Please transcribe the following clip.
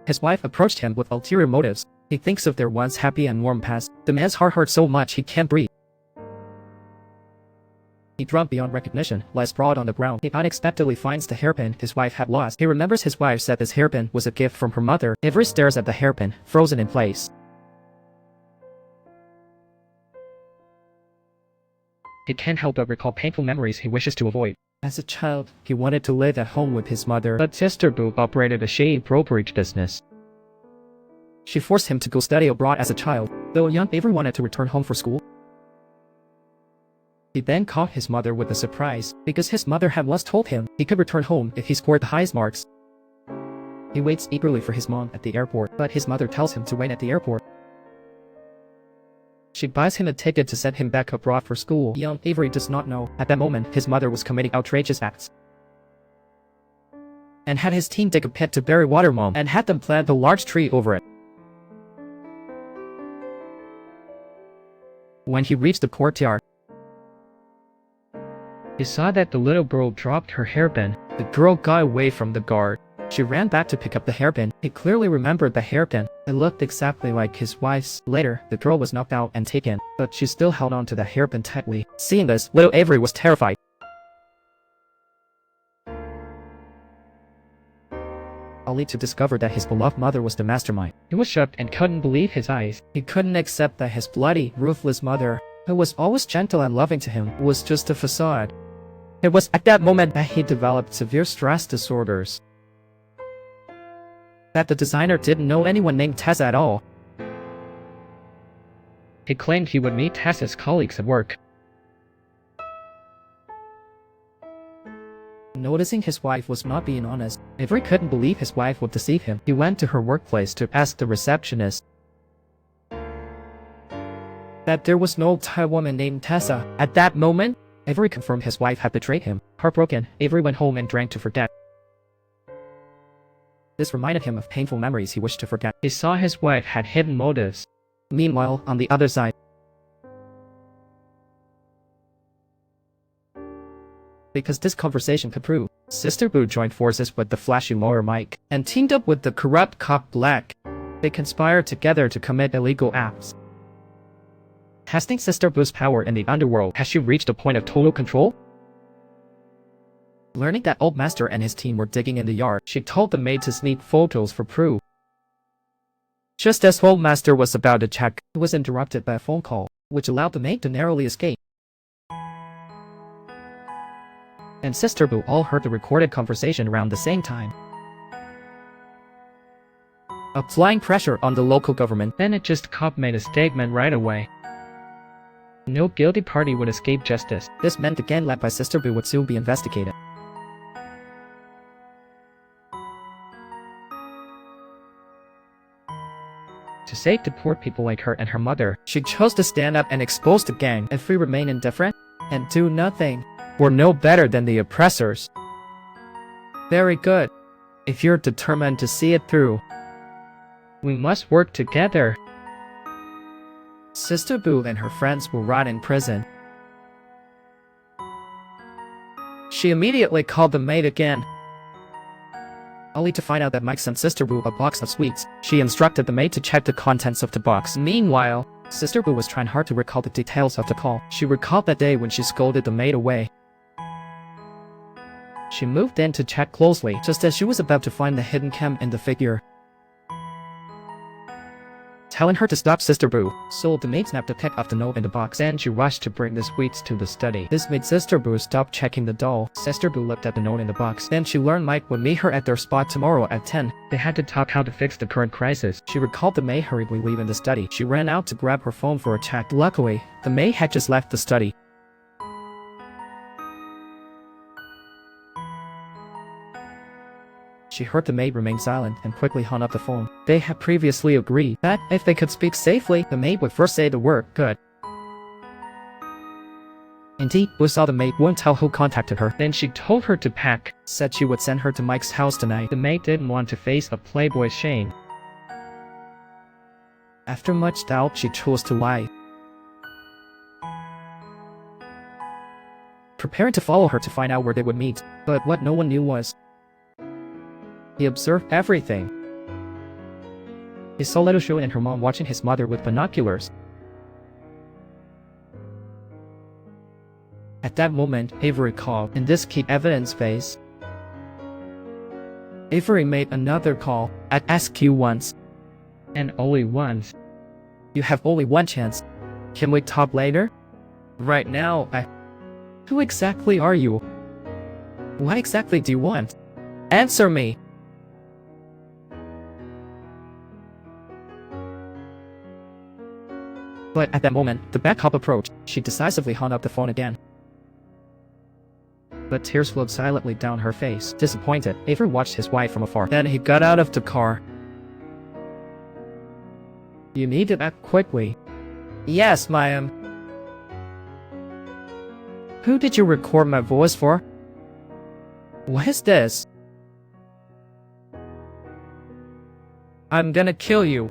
His wife approached him with ulterior motives. He thinks of their once happy and warm past. The man's heart hurts so much he can't breathe. He drunk beyond recognition, lies sprawled on the ground. He unexpectedly finds the hairpin his wife had lost. He remembers his wife said this hairpin was a gift from her mother. Avery stares at the hairpin, frozen in place. He can't help but recall painful memories he wishes to avoid. As a child, he wanted to live at home with his mother, but Sister Boo operated a shady brokerage business. She forced him to go study abroad as a child, though young Avery wanted to return home for school. He then caught his mother with a surprise, because his mother had once told him he could return home if he scored the highest marks. He waits eagerly for his mom at the airport, but his mother tells him to wait at the airport. She buys him a ticket to send him back abroad for school. Young Avery does not know, at that moment, his mother was committing outrageous acts, and had his team dig a pit to bury Water Mom, and had them plant a large tree over it. When he reached the courtyard, he saw that the little girl dropped her hairpin. The girl got away from the guard. She ran back to pick up the hairpin. He clearly remembered the hairpin. It looked exactly like his wife's. Later, the girl was knocked out and taken, but she still held on to the hairpin tightly. Seeing this, little Avery was terrified. Only to discover that his beloved mother was the mastermind. He was shocked and couldn't believe his eyes. He couldn't accept that his bloody, ruthless mother, who was always gentle and loving to him, was just a facade. It was at that moment that he developed severe stress disorders. That the designer didn't know anyone named Tessa at all. He claimed he would meet Tessa's colleagues at work. Noticing his wife was not being honest, Avery couldn't believe his wife would deceive him. He went to her workplace to ask the receptionist that there was no Thai woman named Tessa. At that moment, Avery confirmed his wife had betrayed him. Heartbroken, Avery went home and drank to forget. This reminded him of painful memories he wished to forget. He saw his wife had hidden motives. Meanwhile, on the other side, because this conversation could prove, Sister Boo joined forces with the flashy lawyer Mike, and teamed up with the corrupt cop Black. They conspired together to commit illegal acts. Testing Sister Boo's power in the underworld, has she reached a point of total control? Learning that Old Master and his team were digging in the yard, she told the maid to sneak photos for proof. Just as Old Master was about to check, he was interrupted by a phone call, which allowed the maid to narrowly escape. And Sister Boo all heard the recorded conversation around the same time. Applying pressure on the local government, then it just cop made a statement right away. No guilty party would escape justice. This meant the gang led by Sister Boo would soon be investigated. To save the poor people like her and her mother, she chose to stand up and expose the gang. If we remain indifferent and do nothing, we're no better than the oppressors. Very good. If you're determined to see it through, we must work together. Sister Boo and her friends will rot in prison. She immediately called the maid again, only to find out that Mike sent Sister Boo a box of sweets. She instructed the maid to check the contents of the box. Meanwhile, Sister Boo was trying hard to recall the details of the call. She recalled that day when she scolded the maid away. She moved in to check closely, just as she was about to find the hidden cam in the figure, telling her to stop Sister Boo. So the maid snapped a pic of the note in the box, and she rushed to bring the sweets to the study. This made Sister Boo stop checking the doll. Sister Boo looked at the note in the box. Then she learned Mike would meet her at their spot tomorrow at 10. They had to talk how to fix the current crisis. She recalled the maid hurriedly leaving the study. She ran out to grab her phone for a check. Luckily, the maid had just left the study. She heard the maid remain silent and quickly hung up the phone. They had previously agreed that if they could speak safely, the maid would first say the word "good." Indeed, Boo saw the maid wouldn't tell who contacted her. Then she told her to pack, said she would send her to Mike's house tonight. The maid didn't want to face a playboy shame. After much doubt, she chose to lie, preparing to follow her to find out where they would meet. But what no one knew was, he observed everything. He saw little Shula and her mom watching his mother with binoculars. At that moment, Avery called. In this key evidence phase, Avery made another call. "I ask you once, and only once. You have only one chance. Can we talk later? Right now, Who exactly are you? What exactly do you want? Answer me!" But at that moment, the bad cop approached. She decisively hung up the phone again. But tears flowed silently down her face. Disappointed, Avery watched his wife from afar. Then he got out of the car. "You need to act quickly." "Yes, ma'am." "Who did you record my voice for? What is this?" "I'm gonna kill you."